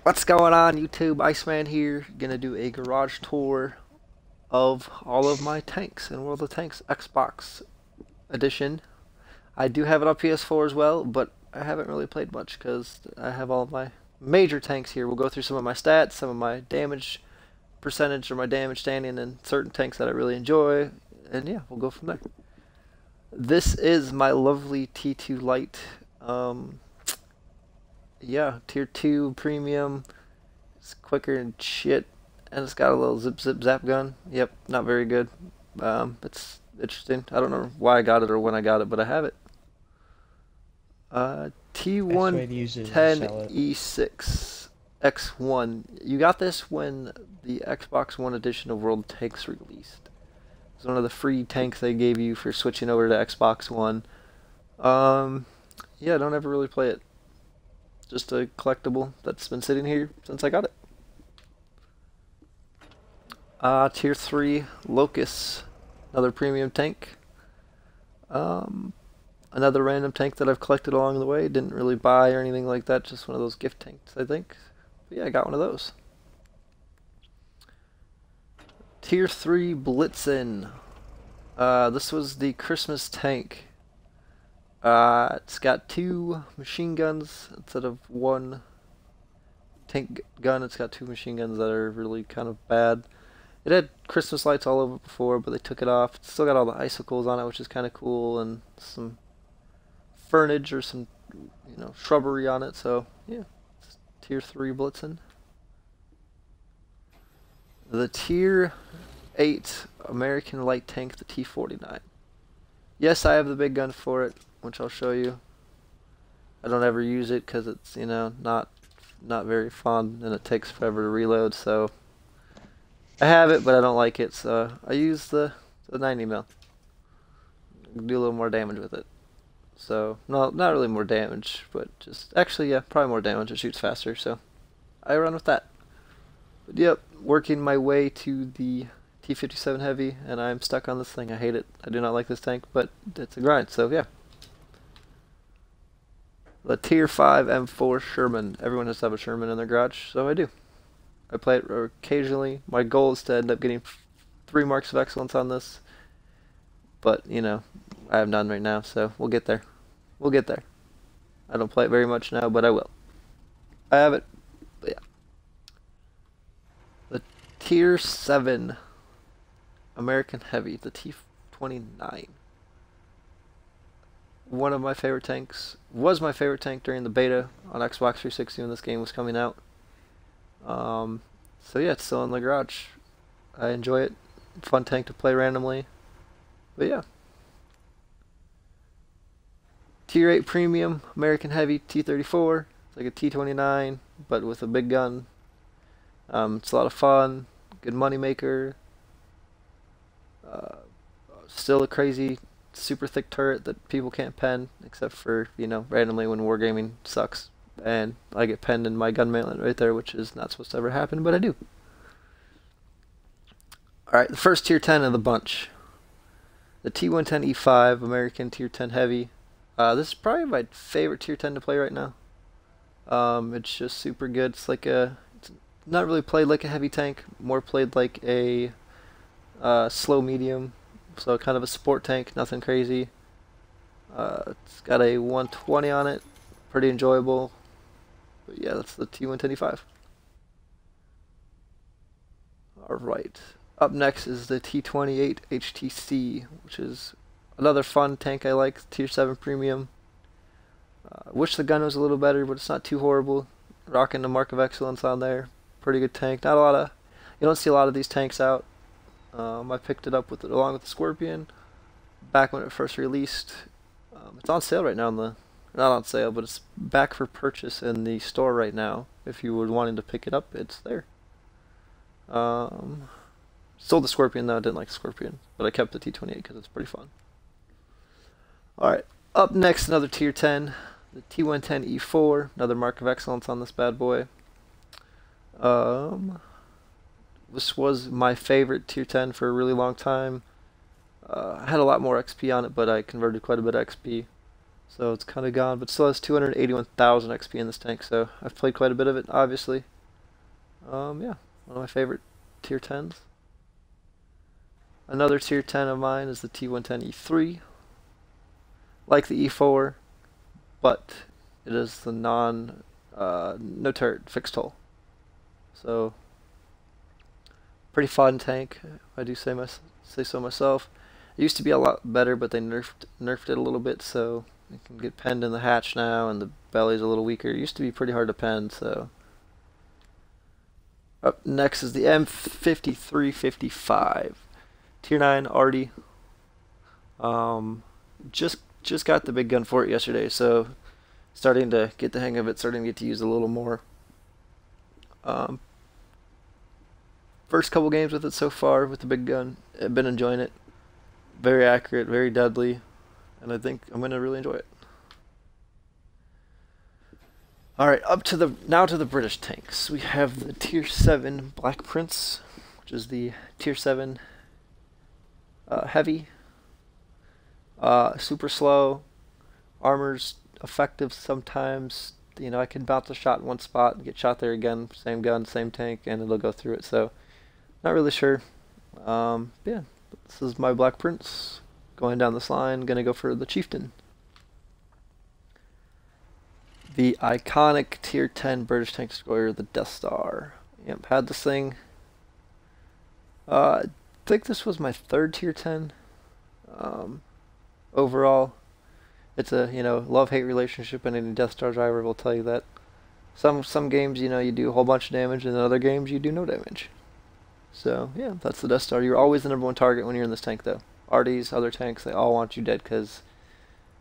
What's going on, YouTube? Iceman here. Gonna do a garage tour of all of my tanks in World of Tanks Xbox edition. I do have it on PS4 as well, but I haven't really played much because I have all of my major tanks here. We'll go through some of my stats, some of my damage percentage or my damage standing, and certain tanks that I really enjoy. And yeah, we'll go from there. This is my lovely T2 Lite. Yeah, tier 2 premium. It's quicker and shit, and it's got a little zip zip zap gun. Yep, not very good. It's interesting. I don't know why I got it or when I got it, but I have it. Best way to use it is to sell it. T110E6 X1. You got this when the Xbox One edition of World Tanks released. It's one of the free tanks they gave you for switching over to Xbox One. Yeah, don't ever really play it. Just a collectible that's been sitting here since I got it. Tier 3 Locust, another premium tank. Another random tank that I've collected along the way. Didn't really buy or anything like that, just one of those gift tanks, I think. But yeah, I got one of those. Tier 3 Blitzen. This was the Christmas tank. It's got 2 machine guns instead of 1 tank gun. It's got 2 machine guns that are really kind of bad. It had Christmas lights all over it before, but they took it off. It's still got all the icicles on it, which is kind of cool, and some fernage or some, shrubbery on it. So yeah, it's tier 3 Blitzen. The tier 8 American light tank, the T49. Yes, I have the big gun for it, which I'll show you. I don't ever use it because it's, not very fun and it takes forever to reload, so I have it, but I don't like it, so I use the 90 mil. Do a little more damage with it. So, no, not really more damage, but just, actually, yeah, probably more damage. It shoots faster, so I run with that. But yep, working my way to the T57 Heavy, and I'm stuck on this thing. I hate it. I do not like this tank, but it's a grind, so yeah. The Tier 5 M4 Sherman. Everyone has to have a Sherman in their garage, so I do. I play it occasionally. My goal is to end up getting 3 marks of excellence on this, but, I have none right now, so we'll get there. We'll get there. I don't play it very much now, but I will. I have it, but yeah. The Tier 7 American Heavy, the T29. One of my favorite tanks. Was my favorite tank during the beta on Xbox 360 when this game was coming out. So yeah, it's still in the garage. I enjoy it. Fun tank to play randomly. But yeah. Tier 8 Premium American Heavy T34. It's like a T29, but with a big gun. It's a lot of fun. Good money maker. Still a crazy, super thick turret that people can't pen, except for, randomly when wargaming sucks. And I get penned in my gun mainland right there, which is not supposed to ever happen, but I do. Alright, the first tier 10 of the bunch. The T110E5 American tier 10 Heavy. This is probably my favorite tier 10 to play right now. It's just super good. It's like it's not really played like a heavy tank, more played like a slow medium. So kind of a sport tank, nothing crazy. It's got a 120 on it, pretty enjoyable. But yeah, that's the T110E5. Alright, up next is the T28 HTC, which is another fun tank I like, tier 7 premium. Wish the gun was a little better, but it's not too horrible. Rocking the Mark of Excellence on there. Pretty good tank. Not a lot of, you don't see a lot of these tanks out. I picked it up along with the Scorpion back when it first released. It's on sale right now not on sale, but it's back for purchase in the store right now. If you were wanting to pick it up, it's there. Sold the Scorpion though. I didn't like the Scorpion, but I kept the T28 because it's pretty fun. Alright, up next, another tier 10, the T110E4, another Mark of Excellence on this bad boy. This was my favorite tier 10 for a really long time. I had a lot more XP on it, but I converted quite a bit of XP. So it's kind of gone, but still has 281,000 XP in this tank, so I've played quite a bit of it, obviously. Yeah, one of my favorite tier 10s. Another tier 10 of mine is the T110E3. Like the E4, but it is the no turret fixed hull. So pretty fun tank, if I do say so myself. It used to be a lot better, but they nerfed it a little bit, so it can get penned in the hatch now, and the belly's a little weaker. It used to be pretty hard to pen, so. Up next is the M5355. Tier 9 Arty. Just got the big gun for it yesterday, so starting to get the hang of it, starting to get to use it a little more. First couple games with it so far with the big gun, I've been enjoying it. Very accurate, very deadly, and I think I'm gonna really enjoy it. Alright, now to the British tanks. We have the Tier 7 Black Prince, which is the Tier 7 heavy. Super slow. Armor's effective sometimes. You know, I can bounce a shot in one spot and get shot there again. Same gun, same tank, and it'll go through it. So, not really sure. Yeah, this is my Black Prince. Going down this line, gonna go for the Chieftain. The iconic Tier 10 British tank destroyer, the Death Star. Yep, had this thing. I think this was my third Tier 10. Overall, it's a love-hate relationship, and any Death Star driver will tell you that. Some games, you do a whole bunch of damage, and in other games you do no damage. So yeah, that's the Death Star. You're always the #1 target when you're in this tank, though. Arties, other tanks, they all want you dead because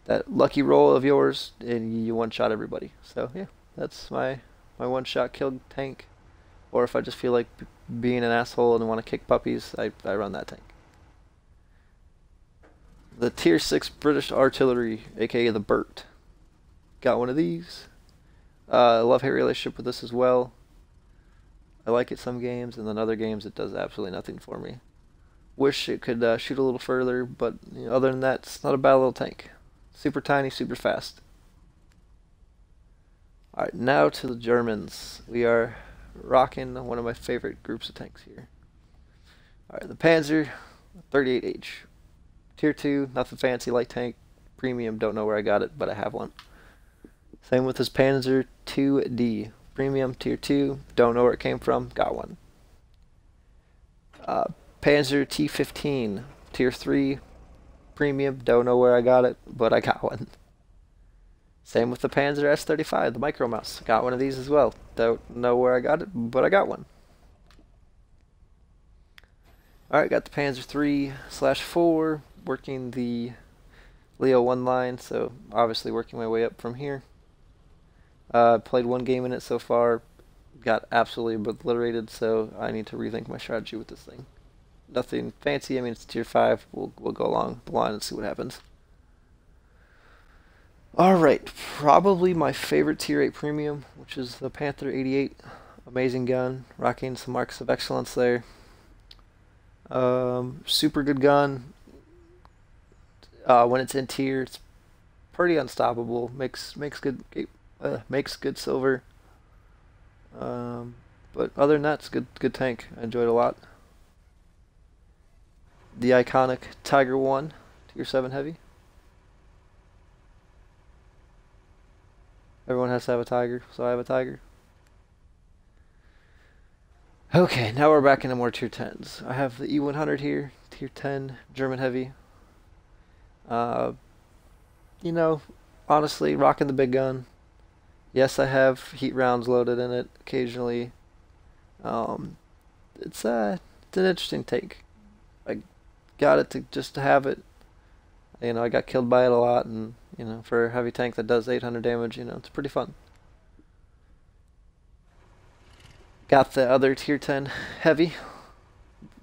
that lucky roll of yours, and you one-shot everybody. So yeah, that's my one-shot kill tank. Or if I just feel like being an asshole and want to kick puppies, I run that tank. The Tier 6 British Artillery, aka the Burt. Got one of these. Love-hate relationship with this as well. I like it some games, and then other games it does absolutely nothing for me. Wish it could shoot a little further, but other than that, it's not a bad little tank. Super tiny, super fast. Alright, now to the Germans. We are rocking one of my favorite groups of tanks here. Alright, the Panzer 38H. Tier 2, nothing fancy, light tank. Premium, don't know where I got it, but I have one. Same with this Panzer 2D. Premium, Tier 2, don't know where it came from, got one. Panzer T15, Tier 3. Premium, don't know where I got it, but I got one. Same with the Panzer S35, the Micro Mouse. Got one of these as well. Don't know where I got it, but I got one. Alright, got the Panzer 3/4, working the Leo 1 line, so obviously working my way up from here. Played one game in it so far, got absolutely obliterated, so I need to rethink my strategy with this thing. Nothing fancy, I mean it's Tier 5, we'll go along the line and see what happens. Alright, probably my favorite Tier 8 Premium, which is the Panther 88. Amazing gun, rocking some marks of excellence there. Super good gun. When it's in tier, it's pretty unstoppable. Makes good silver. But other than that, it's good tank. I enjoyed it a lot. The iconic Tiger 1, Tier 7 heavy. Everyone has to have a Tiger, so I have a Tiger. Okay, now we're back into more Tier 10s. I have the E100 here, Tier 10, German heavy. Honestly, rocking the big gun. Yes, I have heat rounds loaded in it occasionally. It's an interesting take. I got it just to have it. I got killed by it a lot, and for a heavy tank that does 800 damage, it's pretty fun. Got the other Tier 10 heavy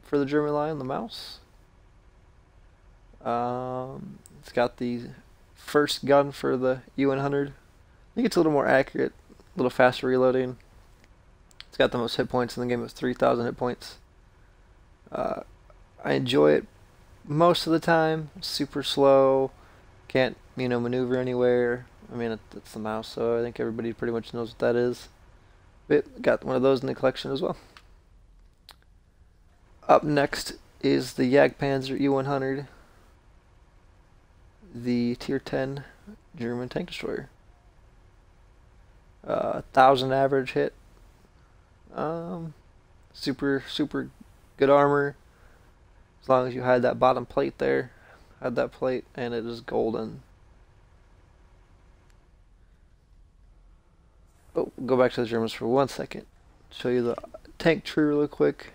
for the German line, the Mouse. It's got the first gun for the E100. I think it's a little more accurate, a little faster reloading. It's got the most hit points in the game with 3,000 hit points. I enjoy it most of the time. Super slow, can't maneuver anywhere. I mean it's the Mouse, so I think everybody pretty much knows what that is. But got one of those in the collection as well. Up next is the Jagdpanzer E100, the Tier 10 German tank destroyer. 1,000 average hit. Super good armor. As long as you hide that bottom plate there, hide that plate, and it is golden. Oh, go back to the Germans for 1 second. Show you the tank tree real quick.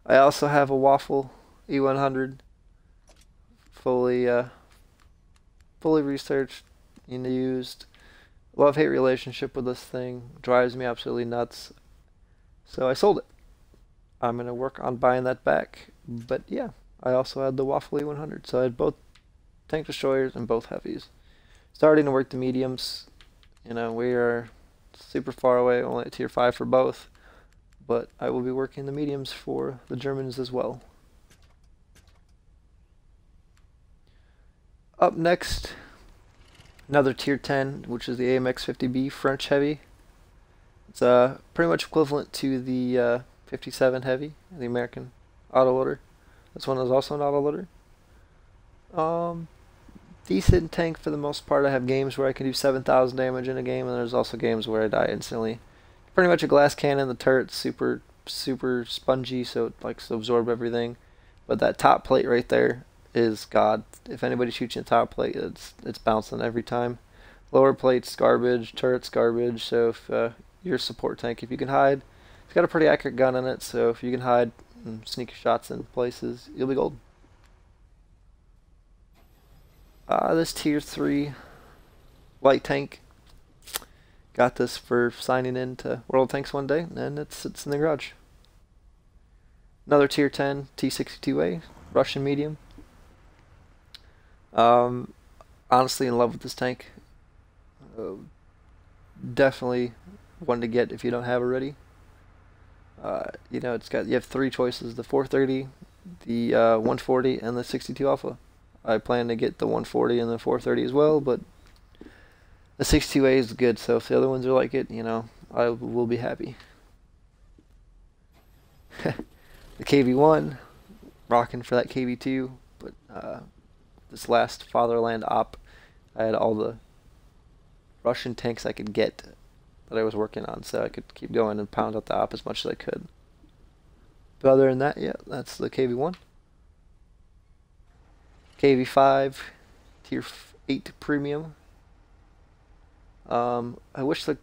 I also have a Waffle E100, fully researched and used. Love-hate relationship with this thing. Drives me absolutely nuts. So I sold it. I'm gonna work on buying that back. But yeah, I also had the Waffle E100, so I had both tank destroyers and both heavies. Starting to work the mediums. You know, we are super far away, only at Tier 5 for both. But I will be working the mediums for the Germans as well. Up next, another Tier 10, which is the AMX 50B French Heavy. It's pretty much equivalent to the 57 Heavy, the American autoloader. This one is also an autoloader. Decent tank for the most part. I have games where I can do 7,000 damage in a game, and there's also games where I die instantly. Pretty much a glass cannon. The turret's super spongy, so it likes to absorb everything. But that top plate right there is God. If anybody shoots you in the top plate, it's bouncing every time. Lower plate's garbage, turret's garbage. So if you're a support tank, if you can hide, it's got a pretty accurate gun in it. So if you can hide and sneak your shots in places, you'll be gold. This Tier 3 light tank. Got this for signing in to World of Tanks one day, and it sits in the garage. Another Tier 10 T62A, Russian medium. Honestly in love with this tank. Definitely one to get if you don't have already. You know, you have 3 choices: the 430, the 140, and the 62 Alpha. I plan to get the 140 and the 430 as well, but the 62A is good, so if the other ones are like it, you know, I will be happy. The KV-1, rocking for that KV-2, but this last Fatherland op, I had all the Russian tanks I could get that I was working on, so I could keep going and pound out the op as much as I could. But other than that, yeah, that's the KV-1. KV-5, Tier 8 Premium. I wish the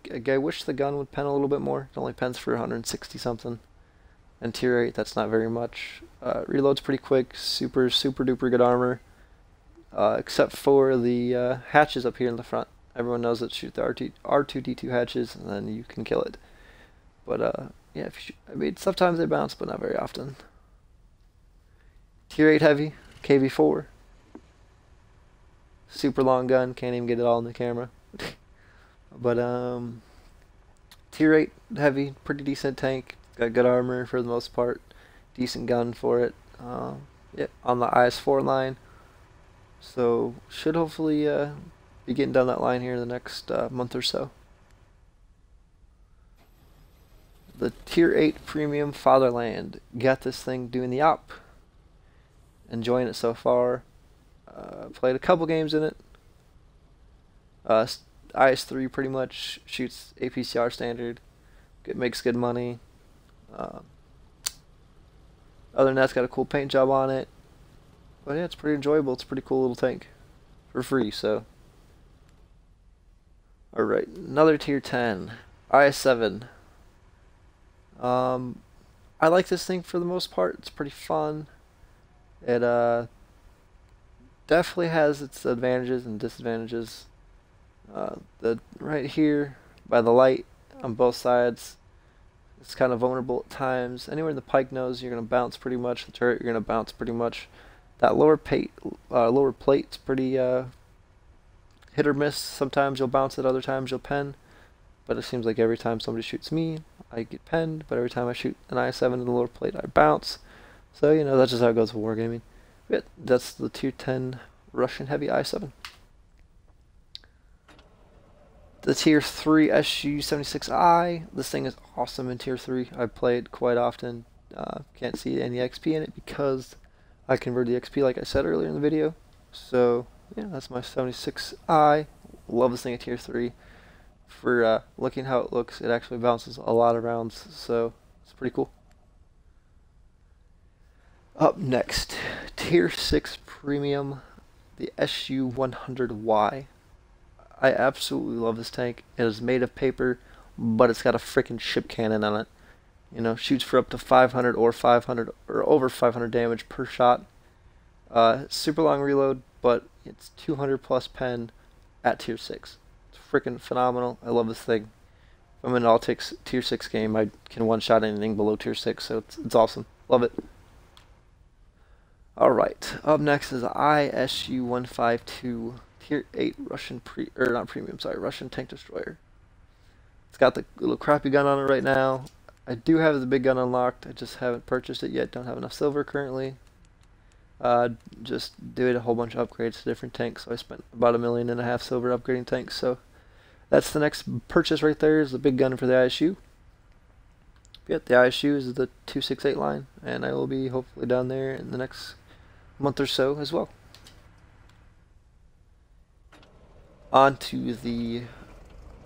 gun would pen a little bit more. It only pens for 160 something. And Tier 8, that's not very much. Reloads pretty quick, super duper good armor. Except for the hatches up here in the front. Everyone knows that shoot the R2D2 hatches, and then you can kill it. But yeah, I mean, sometimes they bounce, but not very often. Tier 8 heavy, KV-4. Super long gun, can't even get it all in the camera. But Tier 8 heavy, pretty decent tank. Got good armor for the most part. Decent gun for it. Yeah, on the IS-4 line. So should hopefully be getting down that line here in the next month or so. The Tier 8 Premium Fatherland. Got this thing doing the op. Enjoying it so far. Played a couple games in it. IS-3 pretty much shoots APCR standard. It makes good money. Other than that, it's got a cool paint job on it. But yeah, it's pretty enjoyable. It's a pretty cool little tank for free. So, all right, another Tier 10 IS-7. I like this thing for the most part. It's pretty fun. It definitely has its advantages and disadvantages. Right here by the light on both sides, it's kind of vulnerable at times. Anywhere in the pike nose, you're gonna bounce pretty much. The turret, you're gonna bounce pretty much. That lower plate's pretty hit or miss. Sometimes you'll bounce it, other times you'll pen. But it seems like every time somebody shoots me, I get penned. But every time I shoot an IS-7 in the lower plate, I bounce. So you know that's just how it goes with wargaming. But that's the Tier 10 Russian heavy IS-7. the Tier 3 SU-76I. This thing is awesome in Tier 3. I play it quite often. Can't see any XP in it because I converted the XP like I said earlier in the video. So, yeah, that's my 76I. Love this thing at Tier 3. For looking how it looks, it actually bounces a lot of rounds, so it's pretty cool. Up next, Tier 6 Premium, the SU-100Y. I absolutely love this tank. It is made of paper, but it's got a freaking ship cannon on it. You know, shoots for up to 500 or 500 or over 500 damage per shot. Super long reload, but it's 200 plus pen at Tier 6. It's freaking phenomenal. I love this thing. If I'm in an all-Tier 6 game, I can one-shot anything below Tier 6, so it's awesome. Love it. Alright, up next is ISU-152 Tier 8 Russian Russian tank destroyer. It's got the little crappy gun on it right now. I do have the big gun unlocked. I just haven't purchased it yet. Don't have enough silver currently. Just doing a whole bunch of upgrades to different tanks. So I spent about $1.5 million silver upgrading tanks. So that's the next purchase right there, is the big gun for the ISU. Yep, the ISU is the 268 line, and I will be hopefully down there in the next month or so as well. On to the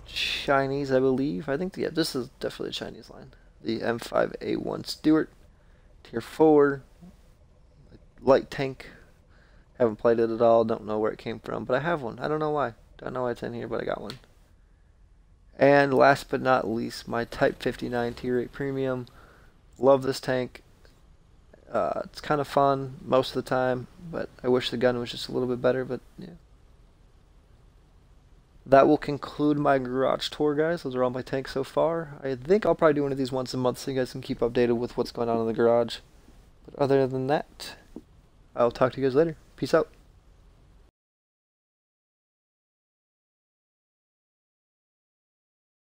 Chinese, I believe. I think, yeah, this is definitely a Chinese line. The M5A1 Stuart, Tier 4, light tank. Haven't played it at all, don't know where it came from, but I have one. I don't know why. Don't know why it's in here, but I got one. And last but not least, my Type 59 Tier 8 Premium. Love this tank. It's kind of fun most of the time, but I wish the gun was just a little bit better, but yeah. That will conclude my garage tour, guys. Those are all my tanks so far. I think I'll probably do one of these once a month so you guys can keep updated with what's going on in the garage. But other than that, I'll talk to you guys later. Peace out.